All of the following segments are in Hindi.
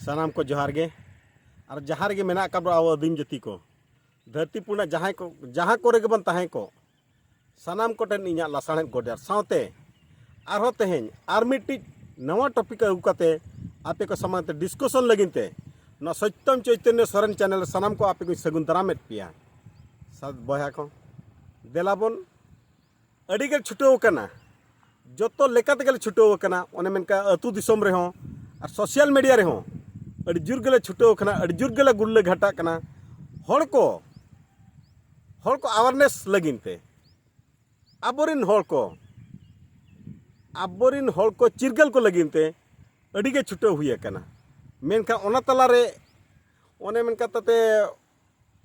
सानाम को जोहार गे और जहाँ रे मेना का अब आदिम जाति को धरती पुना जहाँ को रे बन तहें को सानाम को ठेन इᱧᱟᱜ लासाणेद गोडर सावते आरो तेहेñ आर मिट्टी नवा टॉपिक अगु काते आपे को समाते डिस्कशन लगिनते ना सत्यम चैतन्य सोरेन चैनल सानाम को आपे को सगुन दारामेद पिया साथ बया को देलाबन अडिगे छुटो कना जतो लेकाते गले छुटो कना ओने मेनका अतु दिसोम रे हो और सोशल मीडिया रे हो अड़ी जुर गले छुटो कना अड़ी जुर गले गुल्ले घाटा कना हड़ को अवेयरनेस लगिनते आबोरिन हड़ को चिरगल को लगिनते अडिगे छुटो हुई कना मेनका ओना तलारे ओने मेनका तते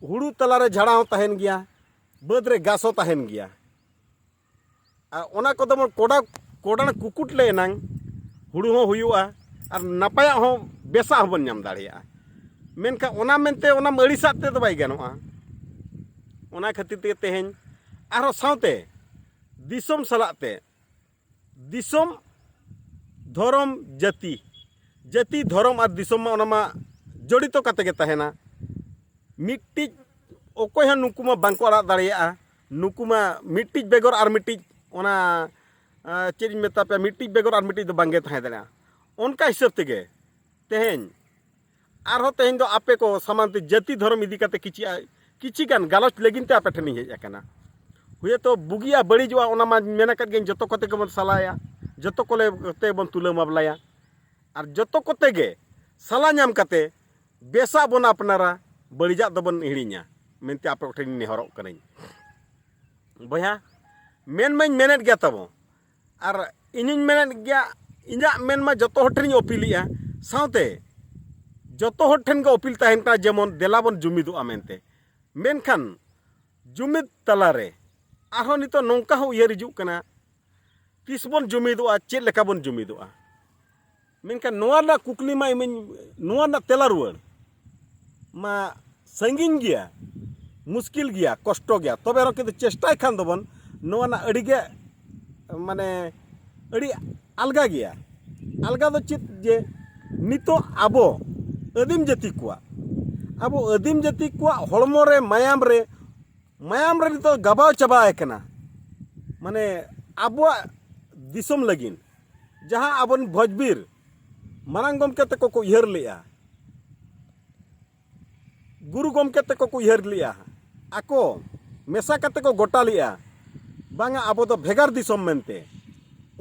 हुड़ू तलारे झाड़ा हो तहन गया बद रे गासो तहन गया ओना को दम कोड़ा कुकुट ले नांग हुड़ू हो हुयुआ और नपाया हो बेसा हो बन नाम दाड़िया मेनका ओना मेनते ओना मड़ीसाते तो बाय गानोआ ओना खातिर ते तेहेñ आरो सावते दिसोम सलाते दिसोम धर्म जाति धर्म और दिसोम मा ओना मा जड़ितो काते गे तहेना मिट्टी ओकोय हन नुकु मा बांको आड़ा दाड़िया नुकु मा मिट्टी बेगर और मिट्टी ओना चेज मेता पे मिट्टी बेगर और मिट्टी दो बांगे तहे दाड़ा उनका हिसाब तेगे तेहेñ आरो तेहेñ दो आपे को समानते जाति धर्म इदी काते किछि गान गालोच लगिनते आपे ठेनी हेज आकना हुए तो बुगिया बड़ीजवा ओना मा मेना कत गे जतो कोते के बन सलाया जतो कोले ते बन तुला माबलाया और जतो कोते गे सला नाम काते बेसा बन अपनारा बड़ीजा दो बन हिड़िया मेनते आपे ठेनी नेहरक कनाई बया मेन मेनेट गया तबो और इनिन मेनेट गया इᱧᱟᱜ मेन मा जतो हर ठेन अपीलिया सावते जतो हर ठेन को अपील तहन का जेमन देलाबन जुमिदुआ मेनते मेनखान जुमिद तलारे आरो नितो नोंका हो उयहार हिजुग कना तिसबन जुमिदुआ चेद लेका बन जुमिदुआ मेनखान नोआ ना कुकली मा इमिन नोआ ना तेला रुवाड़ मा संगिन गया मुश्किल गया कष्ट गया तबे रो किन्तु चेष्टाय खान दोबन नोआ ना अडिगे माने अड़ी अलगा गया अलगा दो चित जे नितो आबो आदिम जाति को हड़मो रे मायाम रे नितो गबाव चाबा एकना माने आबो दिसोम लगिन जहाँ आबन भोजबीर मारांग गमके तक को उयहार लेया गुरु गमके तक को उयहार लेया आको मेसा कते को गोटा लेया बांगा आबो दो भेगार दिसोम मेनते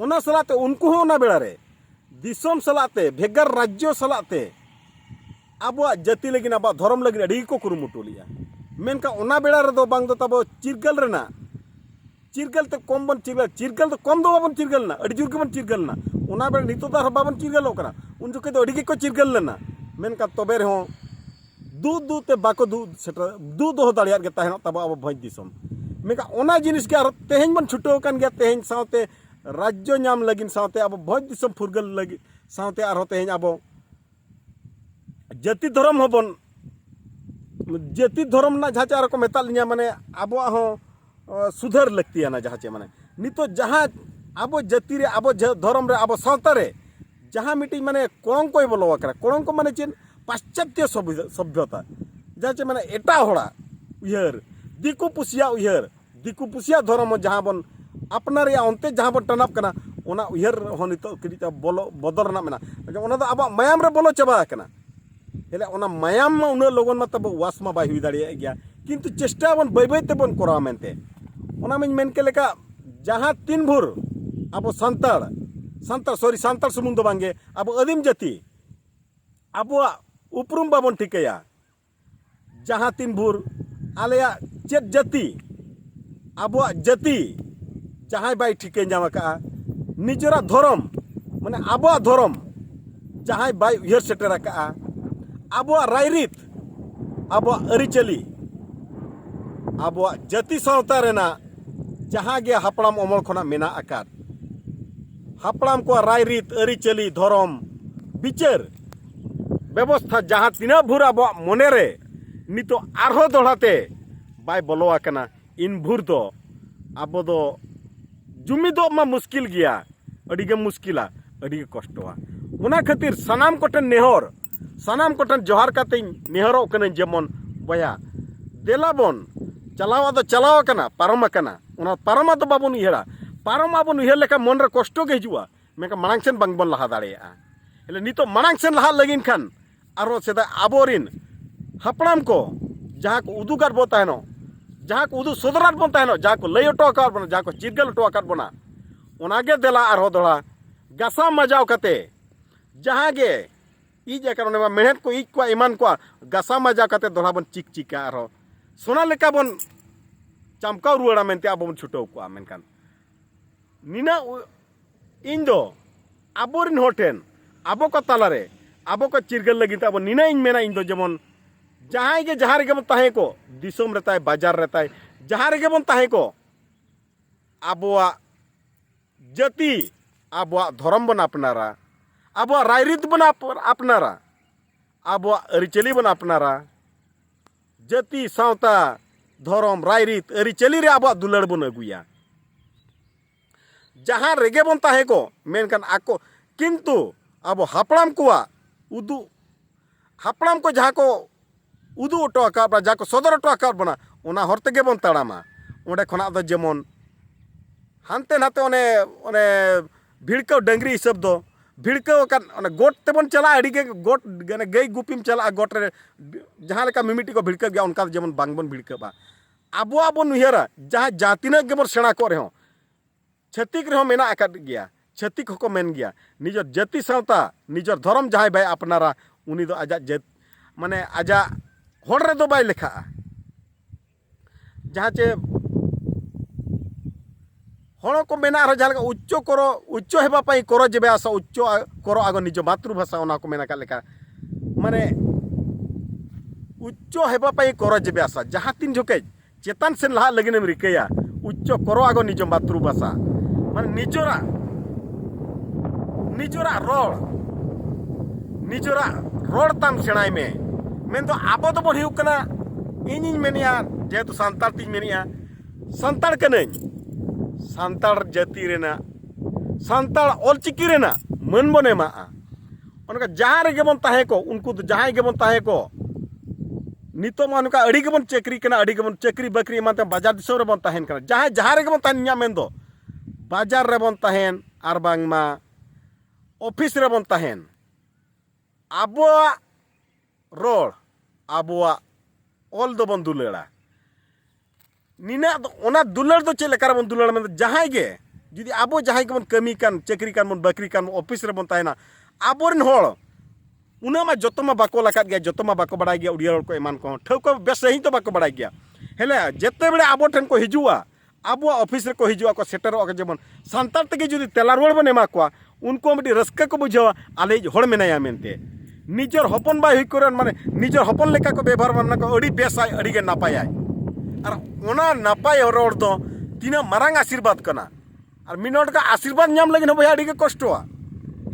ओना सलाते उनको हो ना बेड़ा रे दिसोम सलाते भेगार राज्य सलाते आबो जाति लगिन आबो धर्म लगिन अड़ी को कुरुमुटु लिया मेनका ओना बेड़ा रे दो बांग दो तबो चिरगल रेना चिरगल ते कम बन चिरगल तो कम दो बाबन चिरगल ना अड़ी जुर के बन चिरगल ना ओना बेड़ा नितो दा बाबन चिरगल ओकरा उन जो के दो अड़ी को चिरगल लेना मेनका तबे रे हो दू ते बाको दू सेटर दू दो दाड़िया गे तहन तबो आबो भोज दिसोम मेनका ओना जिनिस के आरो तेहेñ बन छुटो कान गया तेहेñ सावते राज्य नाम लगिन सावते अब भोज दिसोम फुरगल लगी सावते आरो तेहेñ अब जाति धर्म होबन जाति धर्म ना जहाँ चार को मेता लिया माने अब हो सुधर लगती ना जहाँ चे माने नितो जहाँ अब जाति रे अब धर्म रे अब सावता रे जहाँ मिट्टी माने कोड़ों को बोलो करा कोड़ों को माने चेन पाश्चात्य सभ्यता जहाँ चे माने एटा होड़ा उयहार दिकु पुसिया धर्म जहाँ बन अपनार अंते जहाँ बन टनाप कना ओना उयहार हो नितो किरिता बोलो बदल ना मेना ओना दो अब मायाम रे बोलो चाबा कना हेले ओना मायाम मा उना लोगन मा तब वास मा बाय हुई दाड़िया गया किंतु चेष्टा बन बाय ते बन कोरा मेनते ओना में मेन के लेका जहाँ तीन भूर अब सांतार सुमुंग दो बांगे अब आदिम जाति अब उपरुम बाबन ठिकया जहाँ तीन भूर आलेया चेत जाति अब जाति जहाँ बाय ठिके जामा का निजरा धर्म माने अब धर्म जहाँ बाय उयहार सेटेरा का अब रायरीत अब अरिचली अब जाति सावता रेना जहाँ गे हापड़ाम अमल खना मेना आकाद हापड़ाम को रायरीत अरिचली धर्म विचार व्यवस्था जहाँ तीना भूर अब मने रे नितो आरो दोड़ाते बाय बोलो आकना इन भूर दो अब दो जुमिदो मा मुश्किल गया अड़ी गे मुश्किला अड़ी गे कष्टवा उना खातिर सनाम कोटे नेहर सानाम कोठन जोहार काते नेहरोग कना जेमन बया देलाबन चलावा तो चलाव कना पारम कना उना पारम तो बाबन उयहरा पारम आबन उयहर लेका मन रे कष्ट गे हिजुआ मेका मांग सेन बांग बन लहा दाड़ेया हेले नितो मांग सेन लहा लगिन खान आरो सेदा आबोरिन हापड़ाम को जहाँ को उदुगार बो ताहेनो जहाँ को उदु सदरार बन ताहेनो जहाँ को लय अटो आकार बना जहाँ को चिरगल अटो आकार बना उनागे देला आरो दोड़ा गासा मजाव कते जहाँ गे ई जेकर ओने मेहनत को इक को ईमान को गासा मजाव कते दोड़ा बन चिक चिका आरो सोना लेका बन चमकाव रुआड़ा मेनते आबो बन छुटो को मेनकान निना इन दो आबोरिन होटेन आबो को तालारे आबो को चिरगल लगी आबो निना इन मेना इन दो जेमन जहाँ के जहाँ रेगे बन ताहे को दिसोम रहता बाजार रहता जहाँ रेगे बन ताहे को आबोआ जाति आबोआ धर्म बन अपनारा आबोआ रायरीत बन अपनारा आबोआ अरिचली बन अपनारा जाति सावता धर्म रायरीत अरिचली रे आबोआ दुलड़ बन अगुया जहाँ रेगे बन ताहे को मेनकान आको किंतु आबो हापड़ाम कोआ उदु हापड़ाम को जहाँ को उदु अटो आकार जहाँ को सदर अटो आकार बना उना हर तेगे बन ताड़ामा ओंडे खना दो जेमन हानते नाते ओने ओने भिड़काव डंगरी हिसाब दो भिड़काव कान ओने गोट तेबन चला अड़ी के गोट गने गई गुपिम चला गोट रे जहाँ लेका मिमिटी को भिड़काव गया उनका जेमन बांगबन भिड़कावा आबो आबो उयहरा जहाँ जातिना गेबन सेणा को रेहो छत्तीक रेहो मेना आकाद गया छत्तीक होको मेन गया निजर जाति सावता निजर धर्म जहाँ बाय अपनारा उनी दो आजा जात माने आजा होड़ रे दो बाय लेखा जहाँ चे होड़ को मेना आरो जहाँ उच्चो करो उच्चो हेबा पाई करो जेबे आसा उच्चो करो आगो निजो मातृभाषा ओना को मेना का लेखा माने उच्चो हेबा पाई करो जेबे आसा जहाँ तीन झोके चेतन सेन लहा लगिनेम रिकया उच्चो करो आगो निजो मातृभाषा माने निजोरा निजोरा रोड ताम सेणाय में मेन तो आबो तो बन हुकना इनिन मेनिया जेतु सांतार तिन मेनिया सांतार कनें सांतार जाति रेना सांतार ऑलचिकी रेना मन बने मा उनका जहाँ रेगे बन ताहे को उनको तो जहाँ गे बन ताहे को नितो मा उनका अड़ी के बन चक्री कना अड़ी के बन चक्री बकरी माते बाजार दिसो रे बन ताहेन कना जहाँ रेगे बन ताहेन न्या मेन दो बाजार रे बन ताहेन आर बांग मा ऑफिस रे बन ताहेन आबोआ रोड आबोआ ऑल दो बन दुलड़ा निना ओना दुलड़ दो चे लेकर बन दुलड़ में जहाँ गे जुदी आबो जहाँ के बन कमी कान चक्री कान बन बकरी कान ऑफिस रे बन ताहेना आबोरन होड़ उना मा जतो मा बाको लाकात गया जतो मा बाको बड़ाय गया उड़िया को एमान को ठेव को बेस सही तो बाको बड़ाय गया हेले जेते बेले आबो ठन को हिजुआ आबो ऑफिस रे को हिजुआ को सेटरो के जेमन सांतार तके जुदी तेला रोड बन एमा को उनको मिटी रस्का को बुझावा आले होड़ मेनाया मेनते निजर हपन बाय हुई करन माने निजर हपन लेका को व्यवहार मानना को अड़ी बेसाय अड़ी के नापायाय और ओना नापाय रोड दो तीना मारांग आशीर्वाद कना और मिनट का आशीर्वाद नाम लगिन भया अड़ी के कष्टवा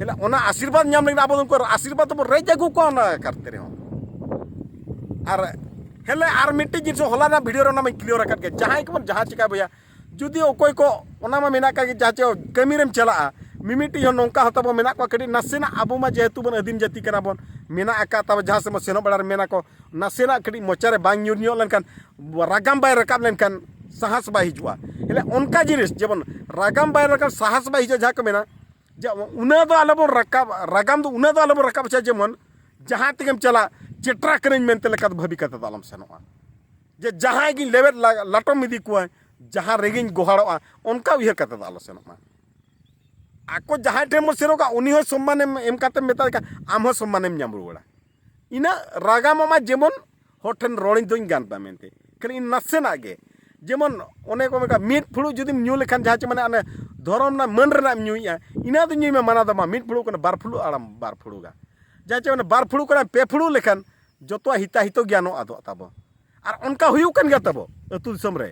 हेला ओना आशीर्वाद नाम लगिन आबो उनको आशीर्वाद तो रेज आगु को ना करते रहो और हेले आर मिट्टी जिनस होला ना वीडियो रे ना मैं क्लियर रखत के जहां के जहां चिका भया जुदी ओकोय को ओना मा मेना का जहां कमी रेम चला मिमिटी हो नौका होता बो मेना को कड़ी नासेना आबो मा जेतु बन अधीन जाति कना बन मेना आका तब जहां से सेनो बड़ा मेना को नासेना कड़ी मोचारे बांग न्यूर लेनकान रागाम बाय रकाब लेनकान साहस बाय हिजुआ हेले उनका जिनिस जेबन रागाम बाय रकाब साहस बाय हिजुआ जहां को मेना जे उना दो आलो रकाब रागाम दो उना दो आलो रकाब छ जेमन जहां तकम चला चेट्रा करें मेनते लेका भाबी कते दालम सेनोआ जे जहां गी लेवे लाटम इदी को जहां रेगिन गोहाड़ोआ उनका उयहर कते दालो सेनोआ आको जहां टेम सेरोका उनी हो सम्मान एम काते मेता का आम हो सम्मान एम ᱧᱟᱢ रुवाड़ा इना रागा मामा जेमन होठन रोणी दोኝ गानता मेनते कने इन नसेना गे जेमन ओने को मेका मीट फुड़ू जुदी न्यू लेखान जहां माने अने धरम ना मन रेना न्यूया इना दो न्यूय में माना दमा मीट फुड़ू कने बार फुड़ू आराम बार फुड़ूगा जहां माने बार फुड़ू कने पे फुड़ू लेखान जतो हिता हितो ज्ञानो आदो ताबो और उनका हुयु कन गया ताबो अतु दिसम रे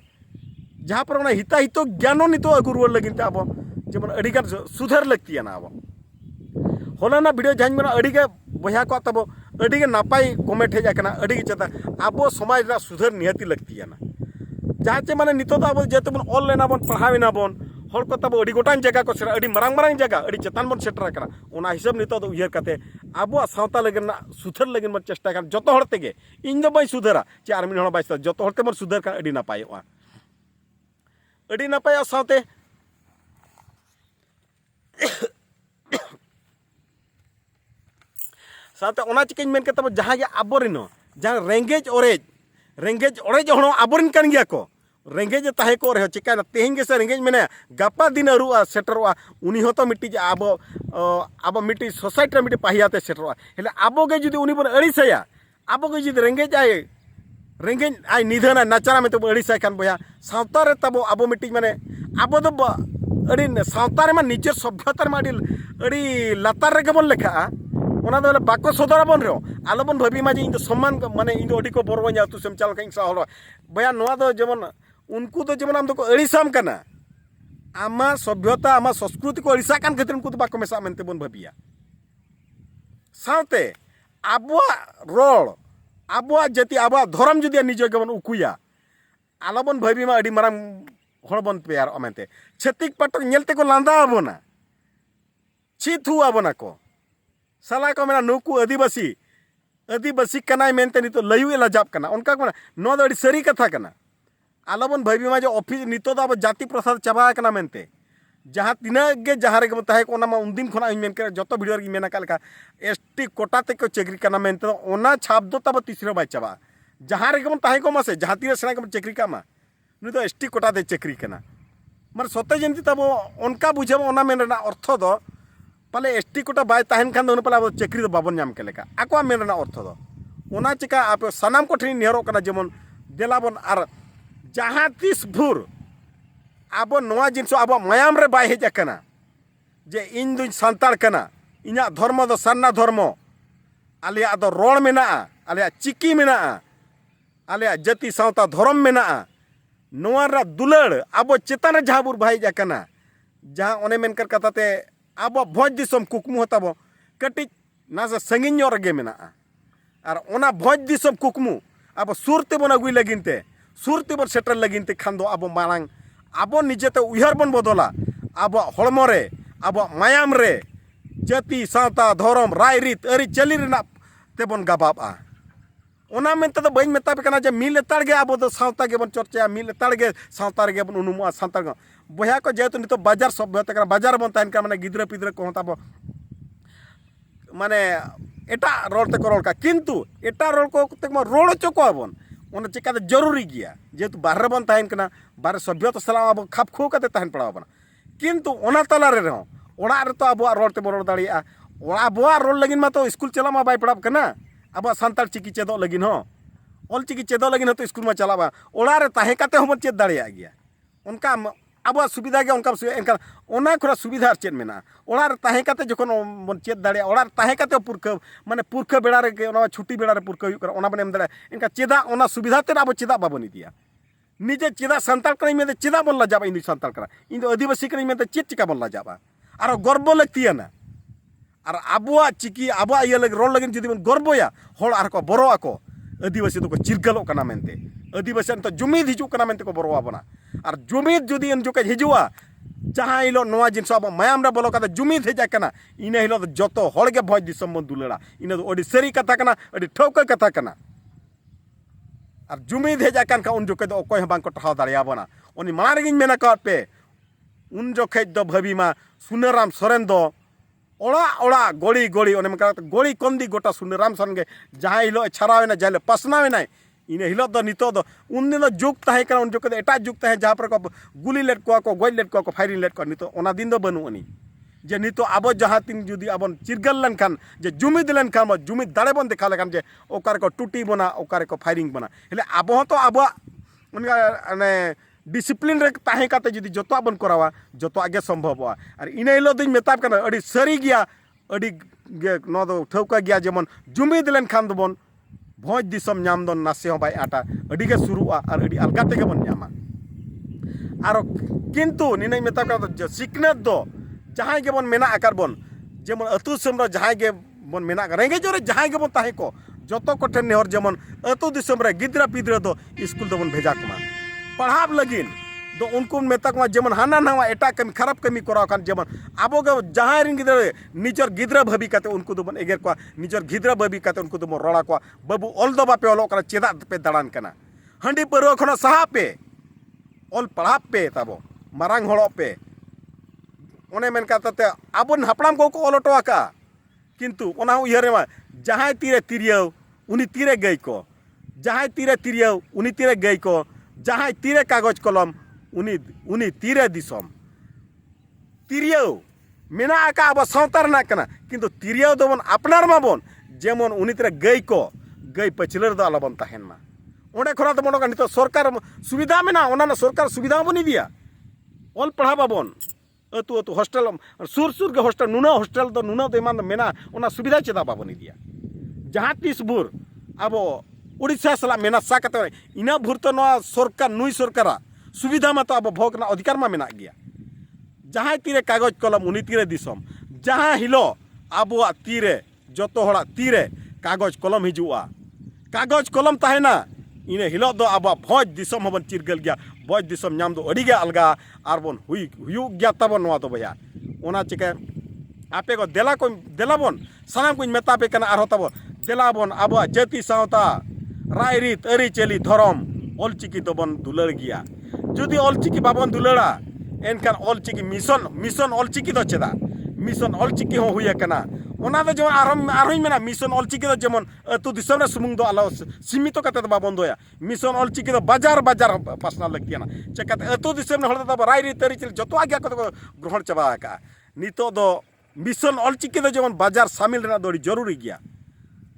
जहां पर ओना हिता हितो ज्ञानो नितो अगु रुवर लगिन ताबो जेमन अड़ीगान सुधार लगती ना अब होलाना वीडियो जहां में अड़ीगे बया को तब अड़ीगे नापाय कमेंट हेज आकना अड़ीगे चेता अब समाज रा सुधार निहाती लगती ना जहां चे माने नितो अब जेते बन ऑल लेना बन पढ़ावेना बन हर को तब अड़ी गोटान जगह को सेरा अड़ी मरांग मरांग जगह अड़ी चेतान बन सेटर कना ओना हिसाब नितो दो उयहर काते आबो सावता लगन ना सुधर लगन मन चेष्टा कर जतो हर तेगे इन दो बाई सुधरा चे आर मिन हर बाई जतो हर ते मन सुधर का अड़ी नापायोआ अड़ी नापाया सावते सावते ओना चिकन मेन के तब जहां के आबोरिनो जहां रेंगेज ओरेज हणो आबोरिन कान गया को रेंगेज ताहे को रहे चिका तेहिं के से रेंगेज मेने गापा दिन अरुआ सेटरवा उनी होतो मिट्टी आबो मिट्टी सोसाइटी रे मिट्टी पाहियाते सेटरवा हेले आबो गे जुदी उनी बन अड़िसया आबो गे जुदी रेंगेज आय निधना नाचारा में तो अड़िसय खान बया सावता रे तब आबो मिट्टी माने आबो दो अड़ी सावता रे मा निजर सभ्यता रे मा अड़ी लातार रे गबन लेखा ओना दो बाको सदरा बन रो आलोबन भाबी मा जे इन सम्मान माने इन अड़ी को बरवा जा तु सेम चाल का इंसा हलो बया नोआ दो जेमन उनको तो जेमन आम तो अड़िसाम कना आमा सभ्यता आमा संस्कृति को अड़िसा कान खातिर उनको तो बाको मेसा मेनते बन भाबिया सावते आबुआ रोल आबुआ जाति आबुआ धर्म जुदी निजे गबन उकुया आलोबन भाबी मा अड़ी माराम हड़ बन पेयार अमेंते छतिक पाटक नेलते को लांदा आबोना चित हुआ आबोना को साला को मेना नुकु आदिवासी कनाय मेनते नितो लयु एला जाप कना उनका को नो दो सरी कथा कना आलोबन भाबी मा जो ऑफिस नितो दा जाति प्रसाद चाबा कना मेनते जहां तिना गे जहां रे गम ताहे को ओना मा उन दिन खना इन मेन के जतो वीडियो रे मेना कालका एसटी कोटा ते को चेकरी कना मेनते ओना छाप दो तब तीसरे बाय चाबा जहां रे गम ताहे को मासे जहां तीरे सना गम चेकरी का मा नु तो एसटी कोटा ते चेकरी कना मार सत्य जंती तब उनका बुझे ओना मेन ना अर्थ दो पाले एसटी कोटा बाय ताहन खान दो पाले चेकरी दो बाबन नाम के लेका आको मेन ना अर्थ दो ओना चिका आप सनाम को ठिन नेहरो कना जेमन देलाबन आर जहां तीस भूर अब नवा जिनसो अब मायाम रे बाय हेज कना जे इन दुई सांतार कना इना धर्म दो सन्ना धर्म आलिया दो रोड मेना आलिया चिकी मेना आलिया जाति सावता धर्म मेना नवा रा दुलड़ अब चेतन जहां बुर बाय हेज कना जहां ओने मेनकर कथाते अब भोज दिसम कुकमु हताबो कटिज ना से संगिन गे मेना और ओना भोज दिसम कुकमु अब सुरते बन अगुई लगिनते सुरते बन सेटर लगिनते खान दो अब मांग अब निजेते उयहर बन बदला अब हड़मो रे अब मायाम रे जाति सावता धर्म राय रीत अरी चली रेना तेबन गाबाबा ओना मेनते तो बइन मेता पे कना जे मिल लेताड़ गे अब दो सावता गे बन चर्चा मिल लेताड़ गे सावता गे बन उनुमुआ सांतार ग बया को जेतु नितो बाजार सभ्यता कना बाजार बन ताइन का माने गिद्रा पिद्रा को ताबो माने एटा रोड ते रोड का किंतु एटा रोड को ते रोड चको आबन ओना चिका जरूरी गया जेतु बाहर बन ताइन कना बाहर सभ्यता सलाम अब खाप खो कते ताइन पड़ा बना किंतु ओना तला रे रहो ओड़ा रे तो अब रोड ते रोड दाड़िया ओड़ा अब रोड लगिन मा तो स्कूल चला मा बाय पड़ा कना अब संताल चिकी चेदो लगिन हो ऑल चिकी चेदो लगिन हो तो स्कूल मा चलाबा ओड़ा रे ताहे काते हम चेद दाड़िया गया उनका अब सुविधा गया उनका एनका ओना खुरा सुविधा चेद मेना ओड़ा रे ताहे काते जखन बन चेद दाड़िया ओड़ा रे ताहे काते पुरख माने पुरख बेड़ा रे ओना छुट्टी बेड़ा रे पुरख हुई ओना बन एम दाड़िया इनका चेदा ओना सुविधा ते अब चेदा बाबन दिया निजे चेदा संताल कने में चेदा बन लाजाबा इन संताल करा इन आदिवासी कने में चेद चिका बन लाजाबा आरो गर्व लगतिया ना और आबुआ चिकी आबुआ ये लग रोड लगिन जुदी बन गर्वया होड़ आर को बरो आको आदिवासी तो को चिरगलो कना मेनते आदिवासी तो जुमीद हिजु कना मेनते को बरो आबना और जुमीद जुदी इन जोके हिजुआ जहां हिलो नवा जिनस अब मायाम रे बोलो कता जुमीद हेजा कना इन हिलो जतो होड़ गे भोज दिसम बन दुलड़ा इन दो ओडी सरी कथा कना ओडी ठोका कथा कना और जुमीद हेजा कान का उन जोके दो कोय बांग को टहाव दाड़िया बना उनी मार गिन मेना का पे उन जोखे दो भबी मा सुनराम सोरेन दो ओड़ा ओड़ा गोड़ी गोड़ी ओने मका गोड़ी कंदी गोटा सुनराम सोरेन गे जहां हिलो छरावेना जाले पसनावेना इन हिलो दो नितो दो उन दिन जुग ताहे कना उन जोके एटा जुग ताहे जहां पर को गुली लेट को गोज लेट को फायरिंग लेट को नितो ओना दिन दो बनु अनि जे नितो आबो जहां तीन जुदी आबन चिरगल लन खान जे जुमिद लन खान जुमिद दाड़े बन देखा लेखान जे ओकार को टूटी बना ओकार को फायरिंग बना हेले आबो तो आबो उनका अने डिसिप्लिन रे ताहे काते जुदी जतो बन करावा जतो आगे संभव और इने हिलो दिन मेताब कना अडी सरी गया अडी नो दो ठौका गया जेमन जुमिद लन खान दो बन भोज दिसम नाम दो नासे हो बाय आटा अडी के शुरुआ और अडी अलगा तेगे बन नामा आरो किंतु निने मेताब कना सिकनेत दो जहां के बन मेना आकार बन जेमन अतु समरो जहां के बन मेना रेंगे जोरे जहां के बन ताहे को जतो कोठे नेहर जेमन अतु दिसम रे गिद्रा पिद्रा दो स्कूल दो बन भेजा कमा पढ़ाब लगिन तो उनको मेता को जेमन हाना नवा एटा कमी खराब कमी कराव खान जेमन आबो के जहां रिन गिद्रा निजर गिद्रा भाबी काते उनको दो बन एगेर को निजर गिद्रा भाबी काते उनको दो रोड़ा को बाबू ऑल दो बापे ऑलो कना चेदा पे दाड़ान कना हंडी पर खना सहा पे ऑल पढ़ा पे ताबो मारांग होड़ो पे ओने मेन काते आबन हापड़ाम को ऑलोटो का किंतु ओना उयहरे मा जहां तीरे तिरियो उनी तीरे गई को जहां तीरे तिरियो उनी तीरे गई को जहां तीरे कागज कलम उनी तीरे दिसम तिरियो मेना आका अब सावतार ना कना किंतु तिरियो दो बन अपनार माबन जेमन उनी तीरे गई को गई पचलर दो अलबन तहन मा ओंडे खना तो मनोका नितो सरकार सुविधा मेना ओना सरकार सुविधा बनी दिया ऑल पढ़ा बाबन अतु अतु हॉस्टल सुर सुर के हॉस्टल नुना हॉस्टल तो नुना तो एमान मेना ओना सुविधा चेदा बाबन दिया जहां तीस भूर अब उड़ीसा सला मेना सा कते इना भूर तो नवा सरकार नुई सरकारा सुविधा मा तो अब भोगना अधिकार मा मेना गया जहां तीरे कागज कलम उनी तीरे दिसम जहां हिलो अब तीरे जतो हड़ा तीरे कागज कलम हिजुआ कागज कलम ताहेना इने हिलो दो अब भोज दिसम हबन चिरगल गया भोज दिसम नाम दो अड़ी गया अलगा आरबन हुयु गया तबन नवा तो भैया ओना चिके आपे को देलाबन सानाम को मेता पे कना आरो तब देलाबन अब जाति सावता रायरीत अरिचली धरम ऑलचिकी तो बन दुलड़ गया जुदी ऑलचिकी बाबन दुलड़ा एनकान ऑलचिकी मिशन ऑलचिकी तो चेदा मिशन ऑलचिकी हो हुई कना ओना दो जेमन आरो मेना मिशन ऑलचिकी तो जेमन अतु दिसम रे सुमुंग दो आलो सीमित कते बाबन दोया मिशन ऑलचिकी तो बाजार बाजार पासना लगतिया ना चेकाते अतु दिसम हड़ तो रायरीत अरिचली जतो आज्ञा को ग्रहण चबा का नितो दो मिशन ऑलचिकी तो जेमन बाजार शामिल रेना दो जरूरी गया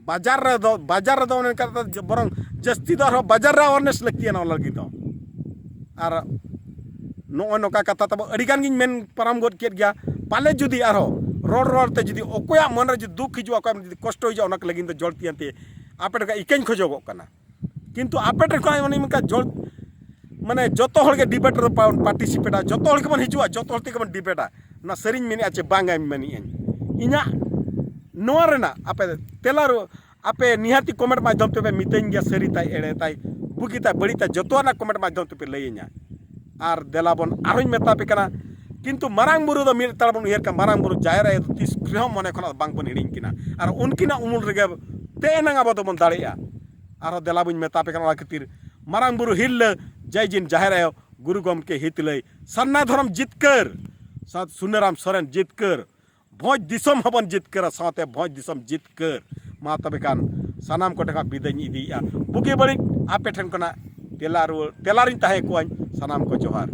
बाजार रे दो बरंग जस्ती दो बाजार रे अवेयरनेस लगती है ना लगी दो और नो नोका कथा तब अड़ीगान गिन मेन पराम गोद केट गया पाले जुदी आरो रोड ते जुदी ओकोया मन रे जुदी दुख हिजुआ ओकोया जुदी कष्ट हिजुआ ओना लगिन तो जलती अंते आपे का इकेन खोजोगो कना किंतु आपे को माने इनका जल माने जतो हर के डिबेट रे पार्टिसिपेट जतो हर के मन हिजुआ जतो हर ते मन डिबेटा ना सरिन मेनी आचे बांगा मेनी इना नोआ रेना आपे तेलारो आपे निहाती कमेंट माध्यम ते मितेन गया सरी ताई एड़े ताई बुगी ताई बड़ी ताई जतो ना कमेंट माध्यम ते लईया आर देलाबन आरोñ मेता पे कना किंतु मारांग बुरु दो मिर तारबन उयर का मारांग बुरु जायरा तीस गृह मने खना बांग बन हिडिं किना आर उनकिना उमुल रेगे ते एनांगा बदो बन दाड़िया आरो देलाबन मेता पे कना खातिर मारांग बुरु हिल जय जिन जाहेरा गुरु गम के हित लई सन्ना धर्म जितकर साथ सुनेराम सोरेन जितकर भोज दिसम हबन जितकर साथे भोज दिसम जितकर मा तबे कान सानाम को टका बिदाई इदिया बुगे बड़ी आपे ठन कना तेलारिन ताहे को सानाम को जोहार।